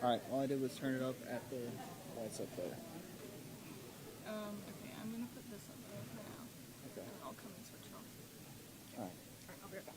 Alright, all I did was turn it up at the lights up there. Okay, I'm gonna put this up there for now. Okay. And I'll come and switch it off. Alright. Alright, I'll be right back.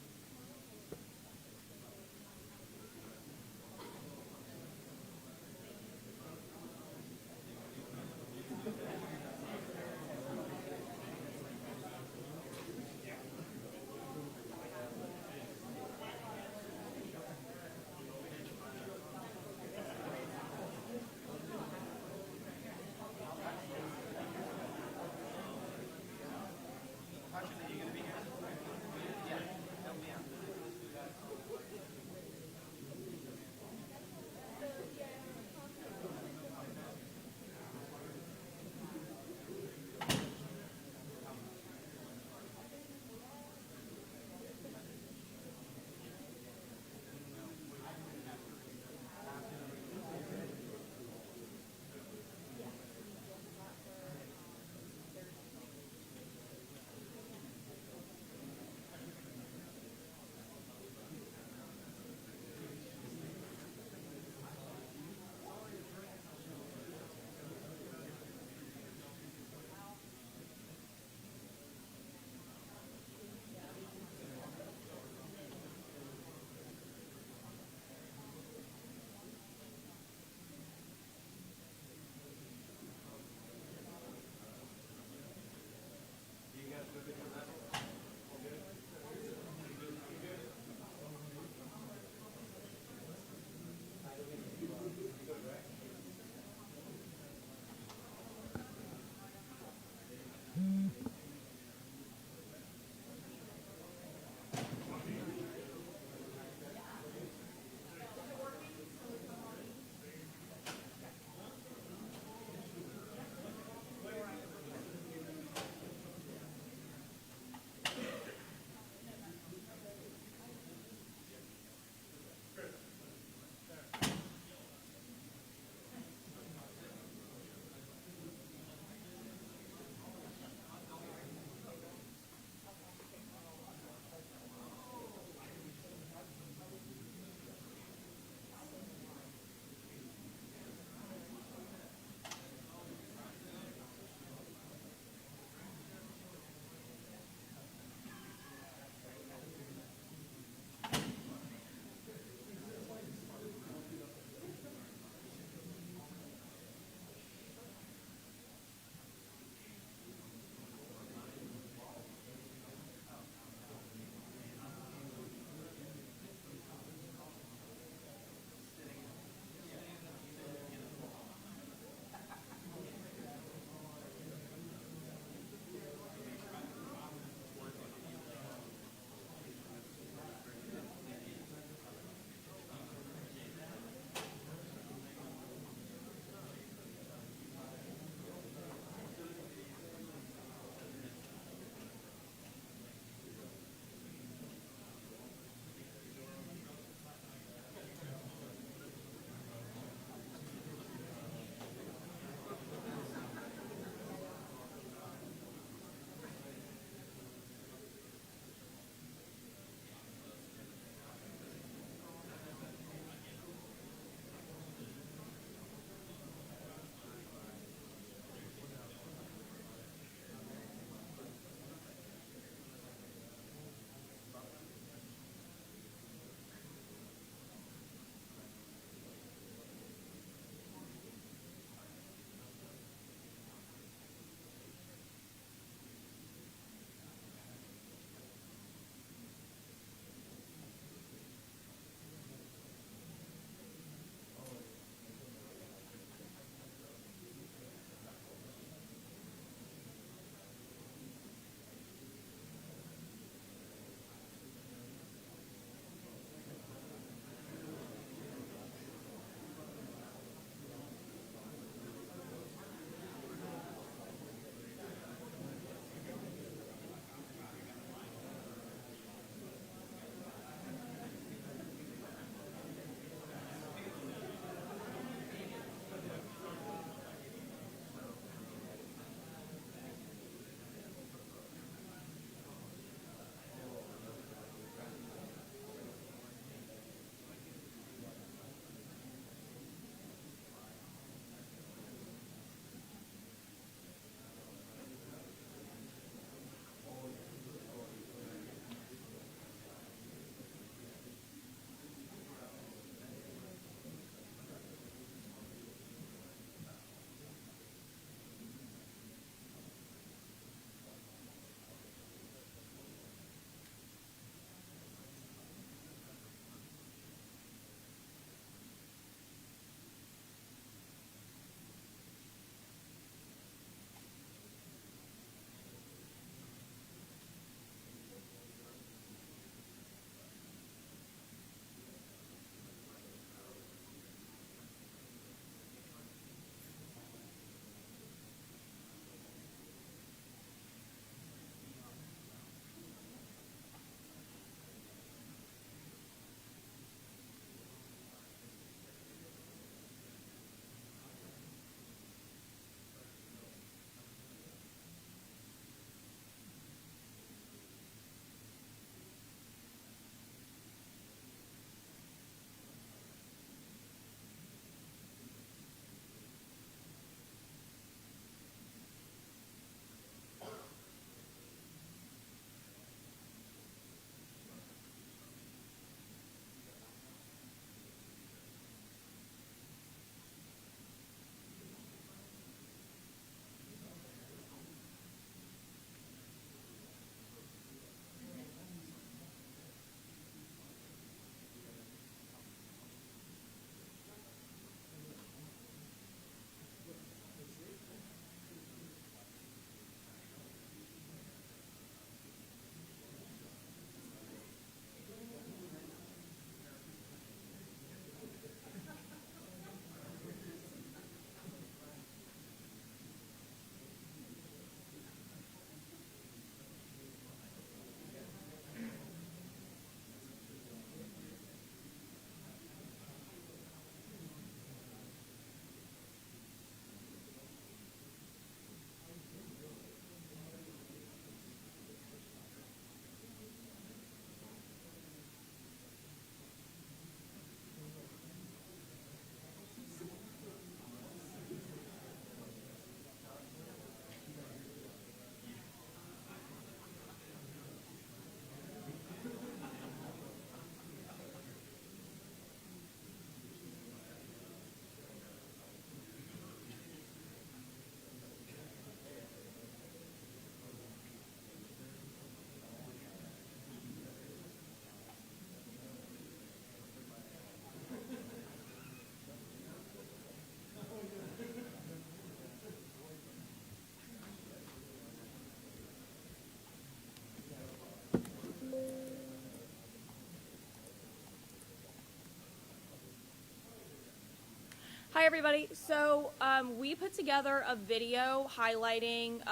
Hi everybody. So we put together a video highlighting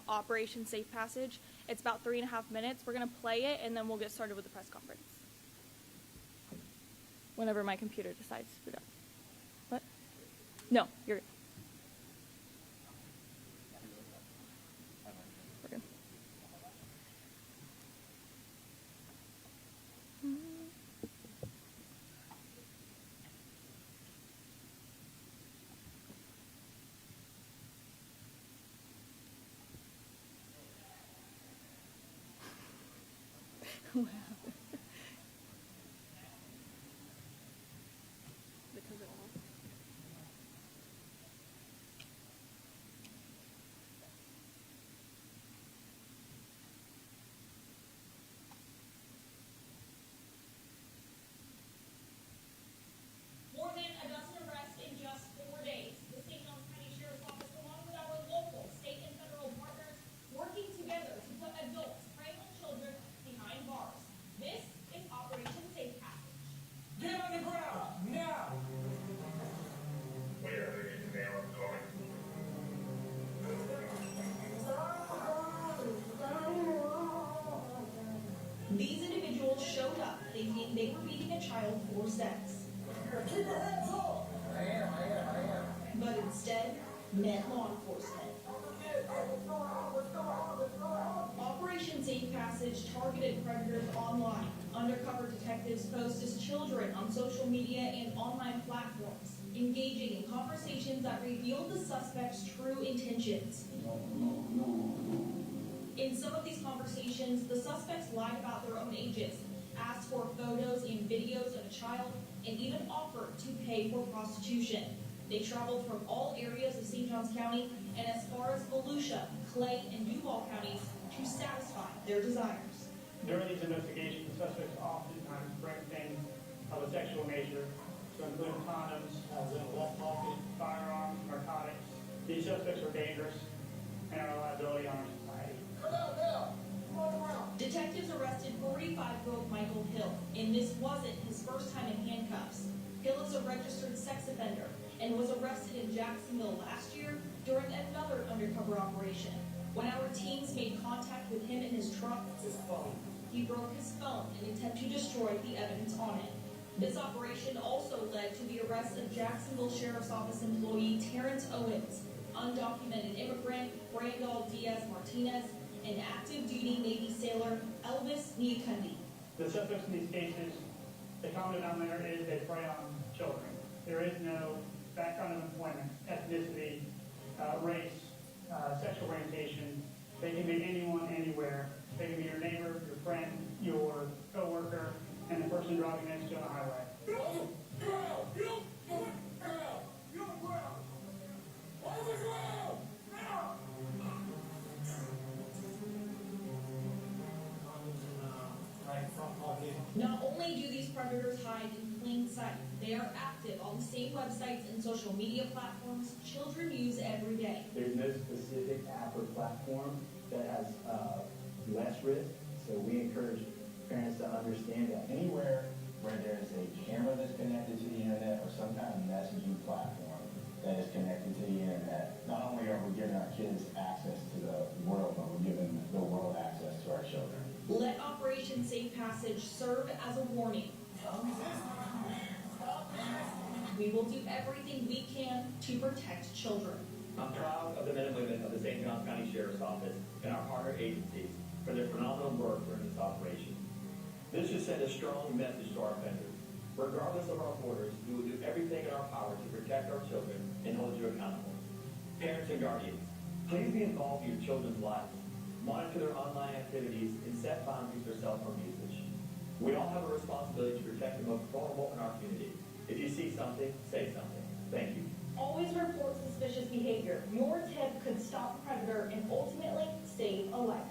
Operation Safe Passage. It's about 3.5 minutes. We're going to play it and then we'll get started with the press conference. Whenever my computer decides to boot up. What? No, you're good. We're good. Wow. Because it all. More than a dozen arrests in just 4 days. The St. Johns County Sheriff's Office, along with our local, state, and federal partners, working together to put adults preying on children behind bars. This is Operation Safe Passage. Get on the ground, now! These individuals showed up thinking they were beating a child for sex. Keep your hands up! I am. But instead, met law enforcement. What's going on? Operation Safe Passage targeted predators online. Undercover detectives post as children on social media and online platforms, engaging in conversations that revealed the suspect's true intentions. In some of these conversations, the suspects lied about their own ages, asked for photos and videos of a child, and even offered to pay for prostitution. They traveled from all areas of St. Johns County and as far as Volusia, Clay, and Duval counties to satisfy their desires. During these investigations, suspects oftentimes bring things of a sexual nature, to include condoms, left pocket, firearms, narcotics. These suspects are dangerous and are a liability on our society. Come out now! Come on around! Detectives arrested 45-year-old Michael Hill, and this wasn't his first time in handcuffs. Hill is a registered sex offender and was arrested in Jacksonville last year during another undercover operation. When our teams made contact with him in his truck, His phone. he broke his phone in an attempt to destroy the evidence on it. This operation also led to the arrest of Jacksonville Sheriff's Office employee Terrence Owens, undocumented immigrant Brandal Diaz-Martinez, and active duty Navy sailor Elvis Niakundi. The suspects in these cases, the common denominator is they prey on children. There is no background of employment, ethnicity, race, sexual orientation. They can be anyone, anywhere. They can be your neighbor, your friend, your coworker, and the person driving next to you on the highway. Not only do these predators hide in plain sight, they are active on the same websites and social media platforms children use every day. There's no specific app or platform that has less risk, so we encourage parents to understand that. Anywhere where there is a camera that's connected to the internet or some kind of messaging platform that is connected to the internet, not only are we giving our kids access to the world, but we're giving the world access to our children. Let Operation Safe Passage serve as a warning. We will do everything we can to protect children. I'm proud of the men and women of the St. Johns County Sheriff's Office and our partner agencies for their phenomenal work during this operation. This should send a strong message to our offenders. Regardless of our borders, we will do everything in our power to protect our children and hold you accountable. Parents and guardians, please be involved in your children's lives. Monitor their online activities and set boundaries for cell phone usage. We all have a responsibility to protect the most vulnerable in our community. If you see something, say something. Thank you. Always report suspicious behavior. Your tip could stop a predator and ultimately save a life.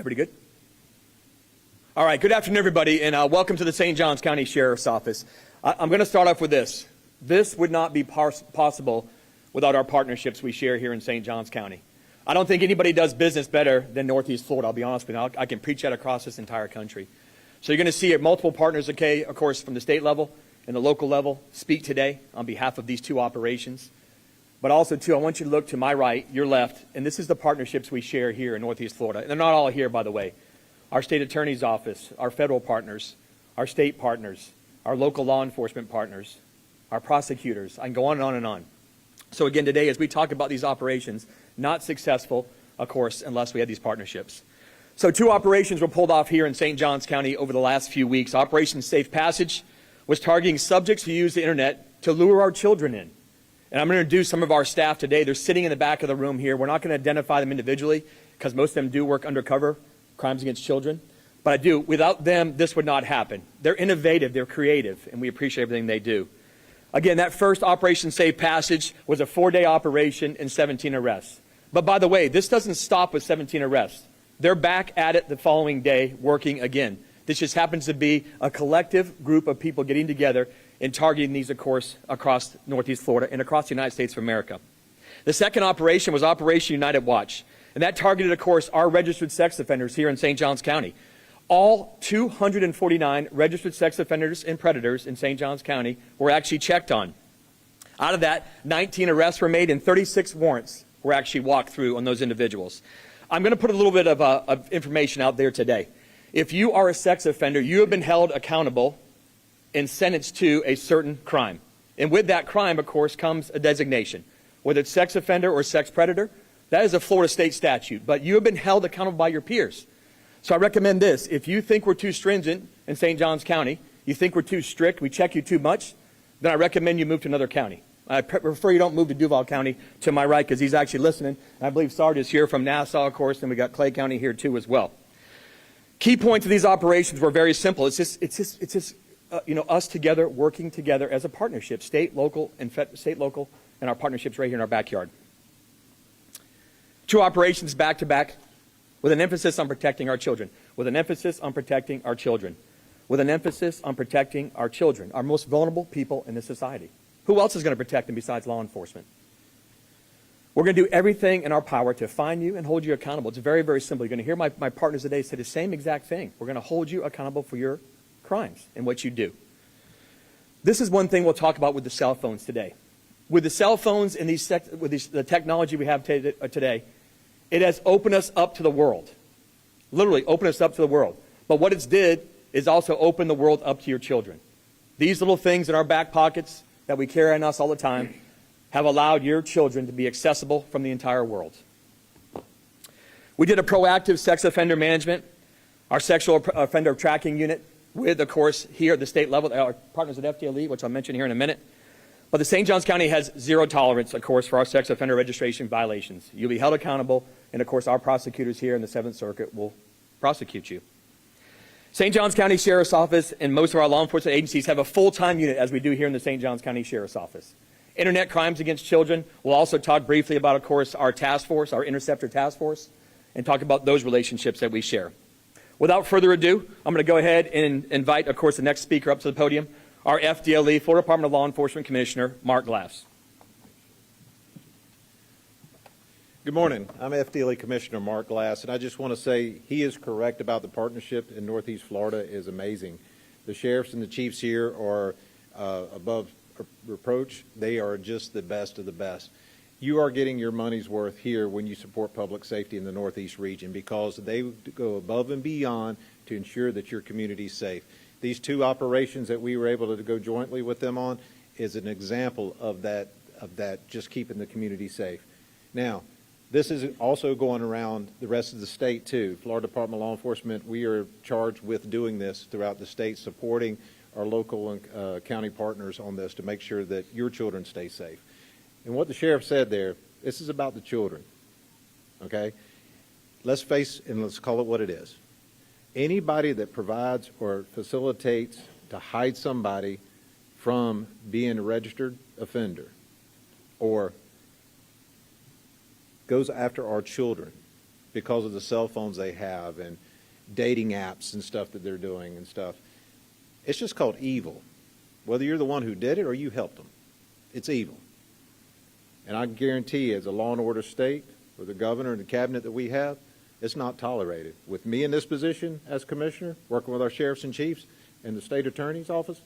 Everybody good? All right, good afternoon, everybody, and welcome to the St. Johns County Sheriff's Office. I'm going to start off with this. This would not be possible without our partnerships we share here in St. Johns County. I don't think anybody does business better than Northeast Florida, I'll be honest with you. I can preach that across this entire country. So you're going to see multiple partners, okay, of course, from the state level and the local level, speak today on behalf of these two operations. But also, too, I want you to look to my right, your left, and this is the partnerships we share here in Northeast Florida. And they're not all here, by the way. Our state attorney's office, our federal partners, our state partners, our local law enforcement partners, our prosecutors. I can go on and on and on. So again, today, as we talk about these operations, not successful, of course, unless we had these partnerships. So 2 operations were pulled off here in St. Johns County over the last few weeks. Operation Safe Passage was targeting subjects who use the internet to lure our children in. And I'm going to introduce some of our staff today. They're sitting in the back of the room here. We're not going to identify them individually because most of them do work undercover, crimes against children. But I do. Without them, this would not happen. They're innovative. They're creative. And we appreciate everything they do. Again, that first Operation Safe Passage was a 4-day operation and 17 arrests. But by the way, this doesn't stop with 17 arrests. They're back at it the following day working again. This just happens to be a collective group of people getting together and targeting these, of course, across Northeast Florida and across the United States of America. The second operation was Operation United Watch. And that targeted, of course, our registered sex offenders here in St. Johns County. All 249 registered sex offenders and predators in St. Johns County were actually checked on. Out of that, 19 arrests were made and 36 warrants were actually walked through on those individuals. I'm going to put a little bit of information out there today. If you are a sex offender, you have been held accountable and sentenced to a certain crime. And with that crime, of course, comes a designation. Whether it's sex offender or sex predator, that is a Florida state statute. But you have been held accountable by your peers. So I recommend this. If you think we're too stringent in St. Johns County, you think we're too strict, we check you too much, then I recommend you move to another county. I prefer you don't move to Duval County to my right because he's actually listening. And I believe Sarge is here from Nassau, of course, and we got Clay County here too as well. Key points of these operations were very simple. It's just us together, working together as a partnership, state, local, and our partnerships right here in our backyard. 2 operations back to back with an emphasis on protecting our children, with an emphasis on protecting our children, with an emphasis on protecting our children, our most vulnerable people in this society. Who else is going to protect them besides law enforcement? We're going to do everything in our power to find you and hold you accountable. It's very, very simple. You're going to hear my partners today say the same exact thing. We're going to hold you accountable for your crimes and what you do. This is one thing we'll talk about with the cell phones today. With the cell phones and the technology we have today, it has opened us up to the world. Literally opened us up to the world. But what it's did is also open the world up to your children. These little things in our back pockets that we carry on us all the time have allowed your children to be accessible from the entire world. We did a proactive sex offender management, our sexual offender tracking unit with, of course, here at the state level, our partners at FDLE, which I'll mention here in a minute. But the St. Johns County has zero tolerance, of course, for our sex offender registration violations. You'll be held accountable, and of course, our prosecutors here in the 7th Circuit will prosecute you. St. Johns County Sheriff's Office and most of our law enforcement agencies have a full-time unit, as we do here in the St. Johns County Sheriff's Office. Internet crimes against children. We'll also talk briefly about, of course, our task force, our Interceptor Task Force, and talk about those relationships that we share. Without further ado, I'm going to go ahead and invite, of course, the next speaker up to the podium, our FDLE, Florida Department of Law Enforcement Commissioner, Mark Glass. Good morning. I'm FDLE Commissioner Mark Glass, and I just want to say he is correct about the partnership in Northeast Florida is amazing. The sheriffs and the chiefs here are above reproach. They are just the best of the best. You are getting your money's worth here when you support public safety in the Northeast region because they go above and beyond to ensure that your community is safe. These 2 operations that we were able to go jointly with them on is an example of that just keeping the community safe. Now, this is also going around the rest of the state, too. Florida Department of Law Enforcement, we are charged with doing this throughout the state, supporting our local and county partners on this to make sure that your children stay safe. And what the sheriff said there, this is about the children, okay? Let's face and let's call it what it is. Anybody that provides or facilitates to hide somebody from being a registered offender or goes after our children because of the cell phones they have and dating apps and stuff that they're doing and stuff. It's just called evil. Whether you're the one who did it or you helped them, it's evil. And I guarantee you, as a law and order state, with the governor and the cabinet that we have, it's not tolerated. With me in this position as commissioner, working with our sheriffs and chiefs and the state attorney's office,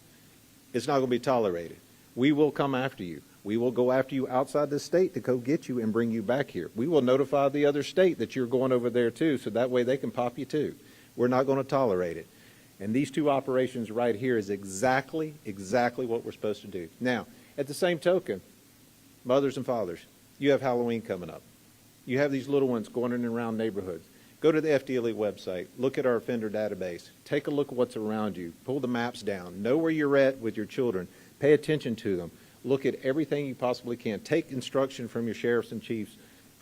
it's not going to be tolerated. We will come after you. We will go after you outside the state to go get you and bring you back here. We will notify the other state that you're going over there too, so that way they can pop you too. We're not going to tolerate it. And these two operations right here is exactly what we're supposed to do. Now, at the same token, mothers and fathers, you have Halloween coming up. You have these little ones going in and around neighborhoods. Go to the FDLE website. Look at our offender database. Take a look at what's around you. Pull the maps down. Know where you're at with your children. Pay attention to them. Look at everything you possibly can. Take instruction from your sheriffs and chiefs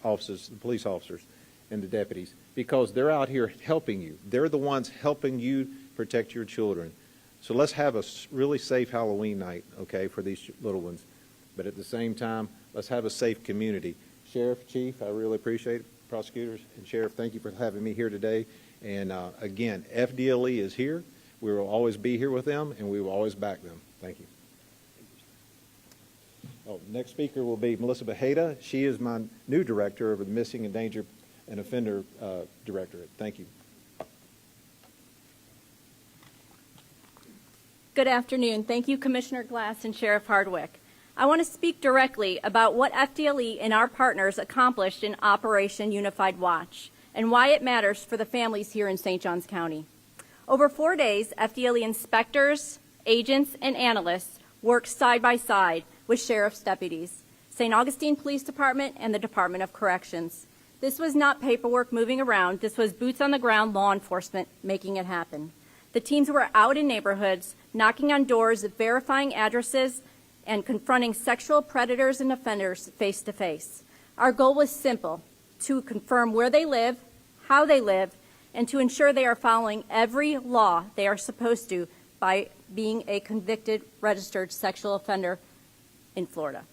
officers, the police officers, and the deputies, because they're out here helping you. They're the ones helping you protect your children. So let's have a really safe Halloween night, okay, for these little ones. But at the same time, let's have a safe community. Sheriff, Chief, I really appreciate it. Prosecutors and Sheriff, thank you for having me here today. And again, FDLE is here. We will always be here with them, and we will always back them. Thank you. Oh, next speaker will be Melissa Bejeda. She is my new director of the Missing, Endangered, and Offender Directorate. Thank you. Good afternoon. Thank you, Commissioner Glass and Sheriff Hardwick. I want to speak directly about what FDLE and our partners accomplished in Operation Unified Watch and why it matters for the families here in St. Johns County. Over 4 days, FDLE inspectors, agents, and analysts worked side by side with sheriff's deputies, St. Augustine Police Department, and the Department of Corrections. This was not paperwork moving around. This was boots on the ground law enforcement making it happen. The teams were out in neighborhoods, knocking on doors, verifying addresses, and confronting sexual predators and offenders face to face. Our goal was simple: to confirm where they live, how they live, and to ensure they are following every law they are supposed to by being a convicted registered sexual offender in Florida.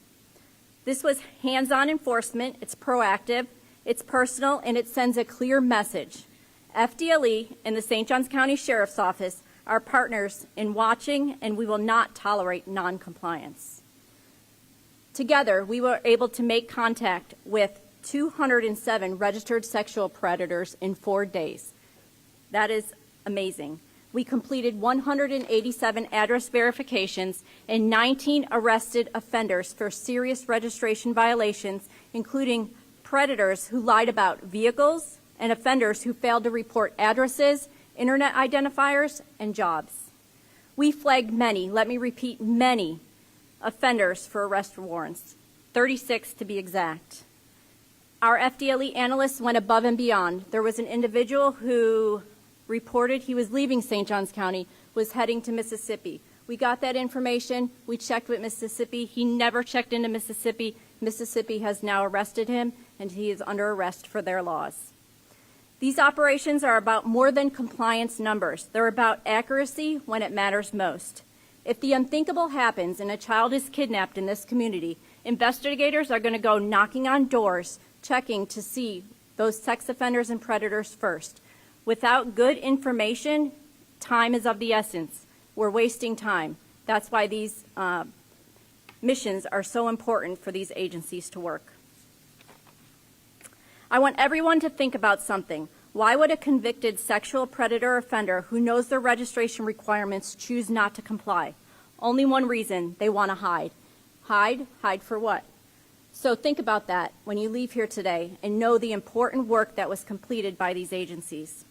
This was hands-on enforcement. It's proactive, it's personal, and it sends a clear message. FDLE and the St. Johns County Sheriff's Office are partners in watching, and we will not tolerate non-compliance. Together, we were able to make contact with 207 registered sexual predators in 4 days. That is amazing. We completed 187 address verifications and 19 arrested offenders for serious registration violations, including predators who lied about vehicles and offenders who failed to report addresses, internet identifiers, and jobs. We flagged many, let me repeat, many offenders for arrest warrants, 36 to be exact. Our FDLE analysts went above and beyond. There was an individual who reported he was leaving St. Johns County, was heading to Mississippi. We got that information. We checked with Mississippi. He never checked into Mississippi. Mississippi has now arrested him, and he is under arrest for their laws. These operations are about more than compliance numbers. They're about accuracy when it matters most. If the unthinkable happens and a child is kidnapped in this community, investigators are going to go knocking on doors, checking to see those sex offenders and predators first. Without good information, time is of the essence. We're wasting time. That's why these missions are so important for these agencies to work. I want everyone to think about something. Why would a convicted sexual predator offender who knows their registration requirements choose not to comply? Only one reason: they want to hide. Hide? Hide for what? So think about that when you leave here today and know the important work that was completed by these agencies.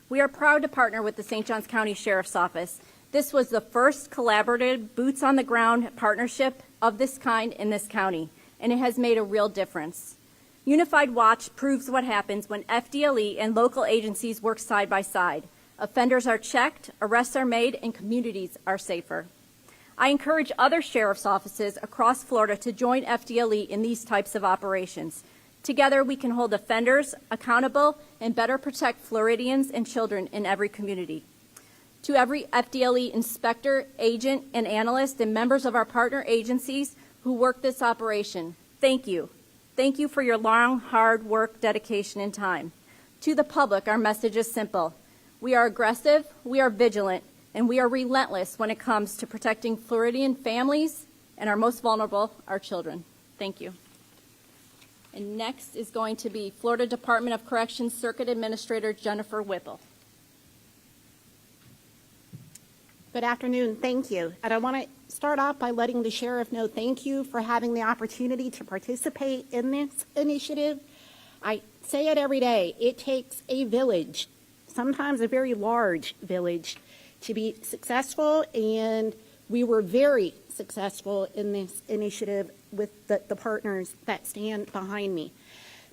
We are proud to partner with the St. Johns County Sheriff's Office. This was the first collaborative, boots-on-the-ground partnership of this kind in this county, and it has made a real difference. Unified Watch proves what happens when FDLE and local agencies work side by side. Offenders are checked, arrests are made, and communities are safer. I encourage other sheriff's offices across Florida to join FDLE in these types of operations. Together, we can hold offenders accountable and better protect Floridians and children in every community. To every FDLE inspector, agent, and analyst, and members of our partner agencies who work this operation, thank you. Thank you for your long, hard work, dedication, and time. To the public, our message is simple. We are aggressive, we are vigilant, and we are relentless when it comes to protecting Floridian families and our most vulnerable, our children. Thank you. And next is going to be Florida Department of Corrections Circuit Administrator Jennifer Whipple. Good afternoon. Thank you. And I want to start off by letting the sheriff know thank you for having the opportunity to participate in this initiative. I say it every day. It takes a village, sometimes a very large village, to be successful, and we were very successful in this initiative with the partners that stand behind me.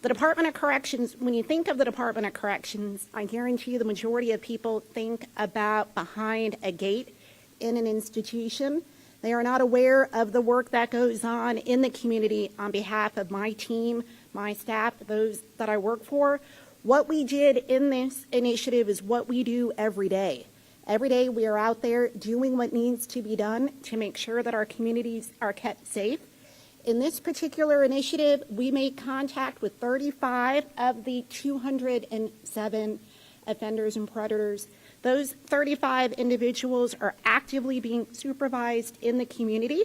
The Department of Corrections, when you think of the Department of Corrections, I guarantee you the majority of people think about behind a gate in an institution. They are not aware of the work that goes on in the community on behalf of my team, my staff, those that I work for. What we did in this initiative is what we do every day. Every day we are out there doing what needs to be done to make sure that our communities are kept safe. In this particular initiative, we made contact with 35 of the 207 offenders and predators. Those 35 individuals are actively being supervised in the community,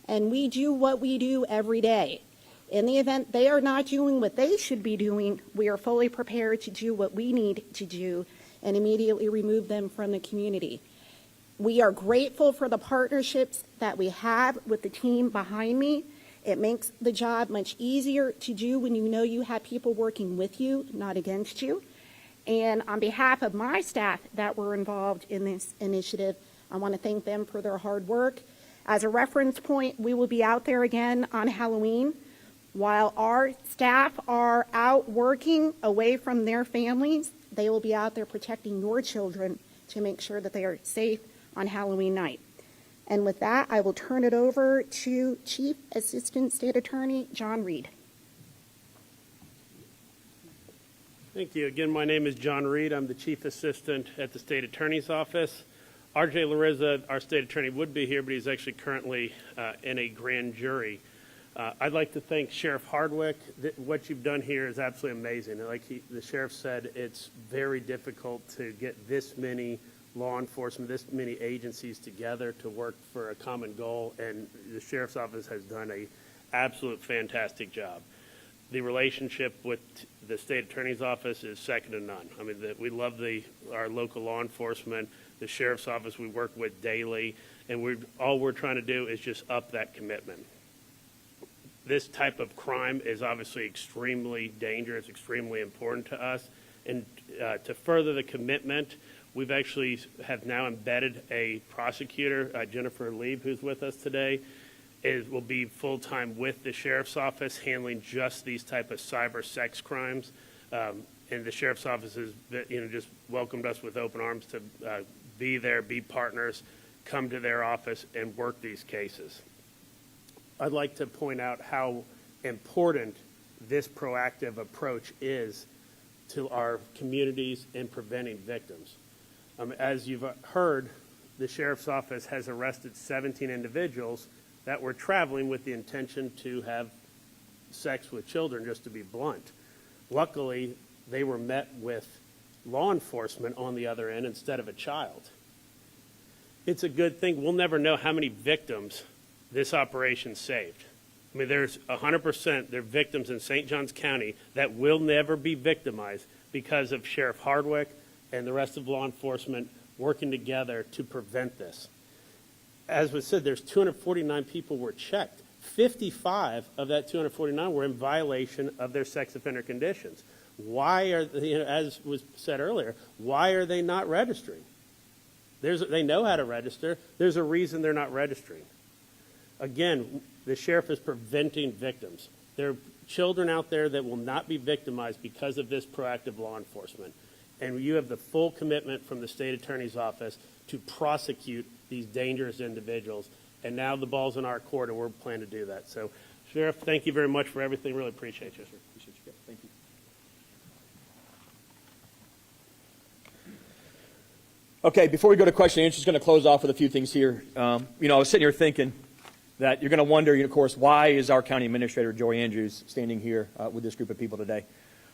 and we do what we do every day. In the event they are not doing what they should be doing, we are fully prepared to do what we need to do and immediately remove them from the community. We are grateful for the partnerships that we have with the team behind me. It makes the job much easier to do when you know you have people working with you, not against you. And on behalf of my staff that were involved in this initiative, I want to thank them for their hard work. As a reference point, we will be out there again on Halloween. While our staff are out working away from their families, they will be out there protecting your children to make sure that they are safe on Halloween night. And with that, I will turn it over to Chief Assistant State Attorney John Reed. Thank you. Again, my name is John Reed. I'm the Chief Assistant at the State Attorney's Office. R.J. Larissa, our State Attorney, would be here, but he's actually currently in a grand jury. I'd like to thank Sheriff Hardwick. What you've done here is absolutely amazing. Like the Sheriff said, it's very difficult to get this many law enforcement, this many agencies together to work for a common goal, and the Sheriff's Office has done an absolute fantastic job. The relationship with the State Attorney's Office is second to none. I mean, we love our local law enforcement, the Sheriff's Office we work with daily, and all we're trying to do is just up that commitment. This type of crime is obviously extremely dangerous, extremely important to us, and to further the commitment, we've actually have now embedded a prosecutor, Jennifer Lieb, who's with us today, will be full-time with the Sheriff's Office handling just these type of cyber sex crimes. And the Sheriff's Office has just welcomed us with open arms to be there, be partners, come to their office and work these cases. I'd like to point out how important this proactive approach is to our communities in preventing victims. As you've heard, the Sheriff's Office has arrested 17 individuals that were traveling with the intention to have sex with children, just to be blunt. Luckily, they were met with law enforcement on the other end instead of a child. It's a good thing. We'll never know how many victims this operation saved. I mean, there's 100% there are victims in St. Johns County that will never be victimized because of Sheriff Hardwick and the rest of law enforcement working together to prevent this. As was said, there's 249 people were checked. 55 of that 249 were in violation of their sex offender conditions. Why are, as was said earlier, why are they not registering? They know how to register. There's a reason they're not registering. Again, the sheriff is preventing victims. There are children out there that will not be victimized because of this proactive law enforcement. And you have the full commitment from the state attorney's office to prosecute these dangerous individuals. And now the ball's in our court, and we're planning to do that. So, Sheriff, thank you very much for everything. Really appreciate you. Appreciate you. Thank you. Okay, before we go to question and answer, just going to close off with a few things here. I was sitting here thinking that you're going to wonder, of course, why is our county administrator, Joy Andrews, standing here with this group of people today?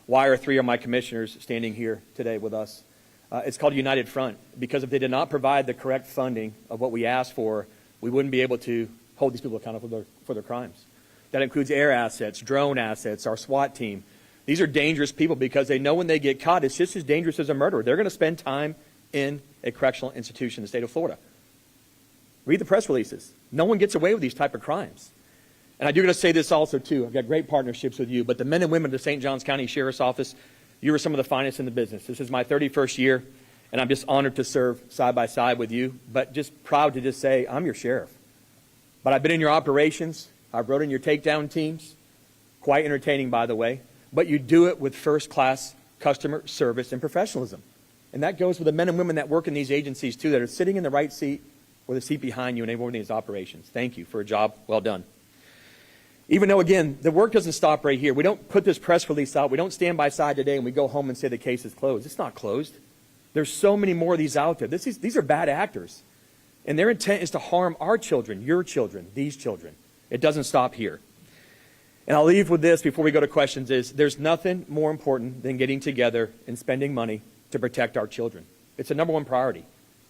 Why are 3 of my commissioners standing here today with us? It's called United Front, because if they did not provide the correct funding of what we asked for, we wouldn't be able to hold these people accountable for their crimes. That includes air assets, drone assets, our SWAT team. These are dangerous people because they know when they get caught, it's just as dangerous as a murderer. They're going to spend time in a correctional institution in the state of Florida. Read the press releases. No one gets away with these type of crimes. And I do going to say this also, too. I've got great partnerships with you, but the men and women of the St. Johns County Sheriff's Office, you are some of the finest in the business. This is my 31st year, and I'm just honored to serve side by side with you, but just proud to just say I'm your sheriff. But I've been in your operations. I've rode in your takedown teams. Quite entertaining, by the way. But you do it with first-class customer service and professionalism. And that goes with the men and women that work in these agencies, too, that are sitting in the right seat or the seat behind you in every one of these operations. Thank you for a job well done. Even though, again, the work doesn't stop right here. We don't put this press release out. We don't stand by side today and we go home and say the case is closed. It's not closed. There's so many more of these out there. These are bad actors. And their intent is to harm our children, your children, these children. It doesn't stop here. And I'll leave with this before we go to questions is there's nothing more important than getting together and spending money to protect our children. It's a number one priority.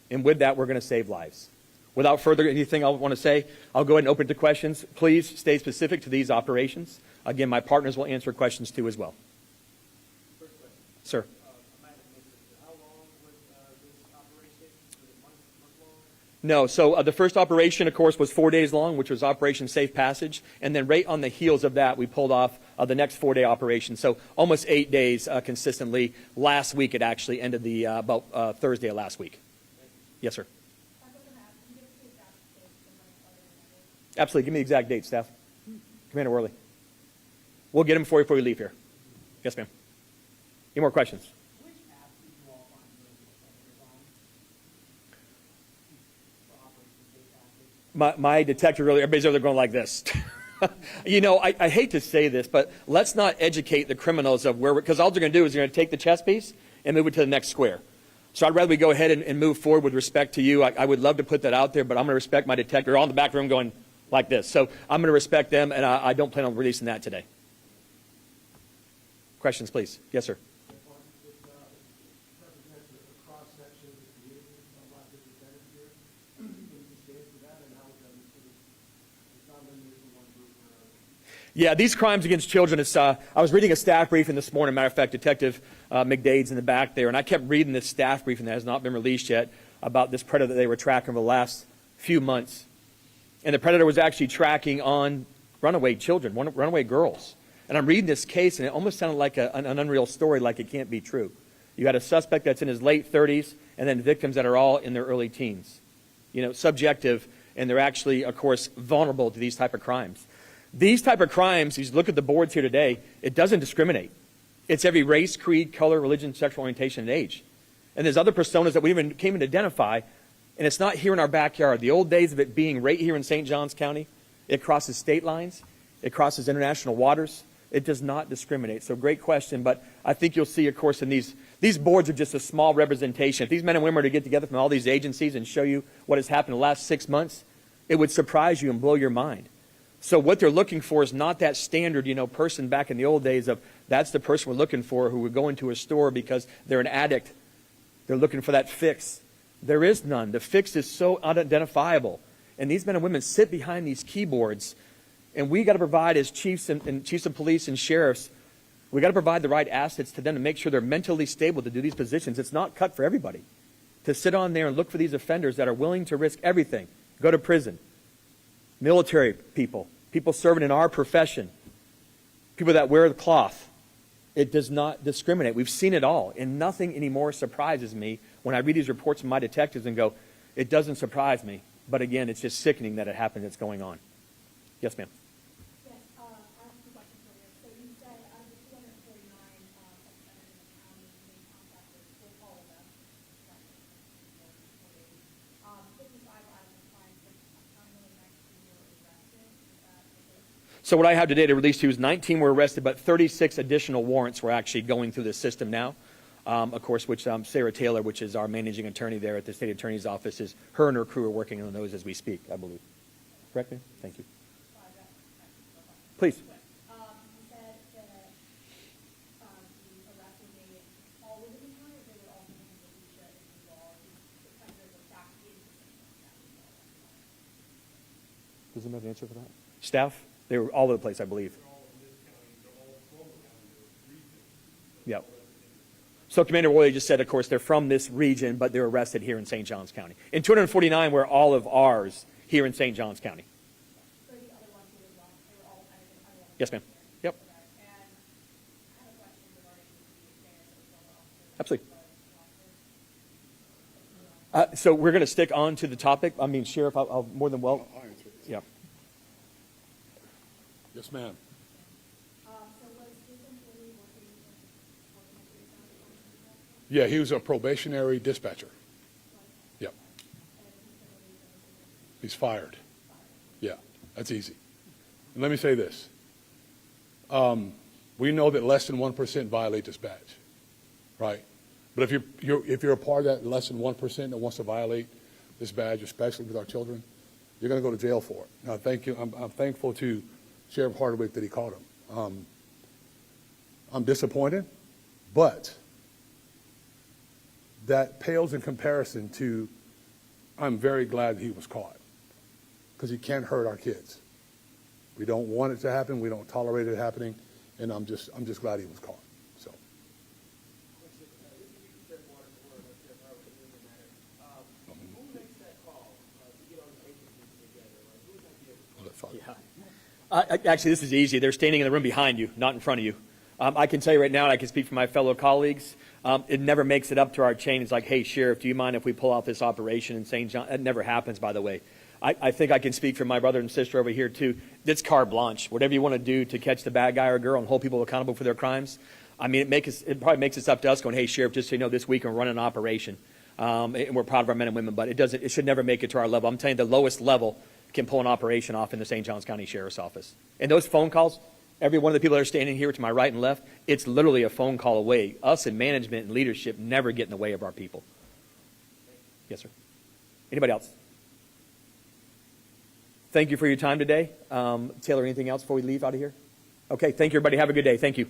And with that, we're going to save lives. Without further anything I want to say, I'll go ahead and open it to questions. Please stay specific to these operations. Again, my partners will answer questions too as well. Sir. No, so the first operation, of course, was 4 days long, which was Operation Safe Passage. And then right on the heels of that, we pulled off the next 4-day operation. So almost 8 days consistently. Last week, it actually ended about Thursday of last week. Yes, sir. Absolutely. Give me the exact date, staff. Commander Worley. We'll get them for you before we leave here. Yes, ma'am. Any more questions? My detective earlier, everybody's over there going like this. You know, I hate to say this, but let's not educate the criminals of where, because all they're going to do is they're going to take the chess piece and move it to the next square. So I'd rather we go ahead and move forward with respect to you. I would love to put that out there, but I'm going to respect my detective. They're all in the back room going like this. So I'm going to respect them, and I don't plan on releasing that today. Questions, please. Yes, sir. Yeah, these crimes against children, I was reading a staff briefing this morning. Matter of fact, Detective McDade's in the back there, and I kept reading this staff briefing that has not been released yet about this predator that they were tracking over the last few months. And the predator was actually tracking on runaway children, runaway girls. And I'm reading this case, and it almost sounded like an unreal story, like it can't be true. You got a suspect that's in his late 30s, and then victims that are all in their early teens. You know, subjective, and they're actually, of course, vulnerable to these type of crimes. These type of crimes, you look at the boards here today, it doesn't discriminate. It's every race, creed, color, religion, sexual orientation, and age. And there's other personas that we even can't even identify, and it's not here in our backyard. The old days of it being right here in St. Johns County, it crosses state lines, it crosses international waters. It does not discriminate. So great question, but I think you'll see, of course, in these boards are just a small representation. If these men and women are to get together from all these agencies and show you what has happened in the last 6 months, it would surprise you and blow your mind. So what they're looking for is not that standard, person back in the old days of that's the person we're looking for who would go into a store because they're an addict. They're looking for that fix. There is none. The fix is so unidentifiable. And these men and women sit behind these keyboards, and we got to provide as chiefs and chiefs of police and sheriffs, we got to provide the right assets to them to make sure they're mentally stable to do these positions. It's not cut for everybody. To sit on there and look for these offenders that are willing to risk everything, go to prison, military people, people serving in our profession, people that wear the cloth. It does not discriminate. We've seen it all, and nothing anymore surprises me when I read these reports from my detectives and go, it doesn't surprise me. But again, it's just sickening that it happened, it's going on. Yes, ma'am. Yes, I have two questions for you. So you said out of the 249 suspects in the county, you made contact with all of them. 55 out of the crimes, how many actually were arrested? Is that the case? So what I have today to release to you is 19 were arrested, but 36 additional warrants were actually going through the system now. Of course, which Sarah Taylor, which is our managing attorney there at the state attorney's office, is her and her crew are working on those as we speak, I believe. Correct me? Thank you. Please. You said that the Does anybody have an answer for that? Staff? They were all over the place, I believe. Yep. So Commander Worley just said, of course, they're from this region, but they're arrested here in St. Johns County. And 249 were all of ours here in St. Johns County. Yes, ma'am. Yep. Absolutely. So we're going to stick on to the topic. I mean, Sheriff, I'll more than well. I'll answer it. Yeah. Yes, ma'am. Yeah, he was a probationary dispatcher. Yep. He's fired. Yeah, that's easy. And let me say this. We know that less than 1% violate this badge, right? But if you're a part of that less than 1% that wants to violate this badge, especially with our children, you're going to go to jail for it. Now, thank you. I'm thankful to Sheriff Hardwick that he caught him. I'm disappointed, but that pales in comparison to I'm very glad he was caught because he can't hurt our kids. We don't want it to happen. We don't tolerate it happening, and I'm just glad he was caught. So. Actually, this is easy. They're standing in the room behind you, not in front of you. I can tell you right now, and I can speak for my fellow colleagues, it never makes it up to our chain. It's like, hey, Sheriff, do you mind if we pull off this operation in St. John? That never happens, by the way. I think I can speak for my brother and sister over here, too. It's carte blanche. Whatever you want to do to catch the bad guy or girl and hold people accountable for their crimes, I mean, it probably makes it up to us going, hey, Sheriff, just so you know, this week we're running an operation. And we're proud of our men and women, but it should never make it to our level. I'm telling you, the lowest level can pull an operation off in the St. Johns County Sheriff's Office. And those phone calls, every one of the people that are standing here to my right and left, it's literally a phone call away. Us in management and leadership never get in the way of our people. Yes, sir. Anybody else? Thank you for your time today. Taylor, anything else before we leave out of here? Okay, thank you, everybody. Have a good day. Thank you.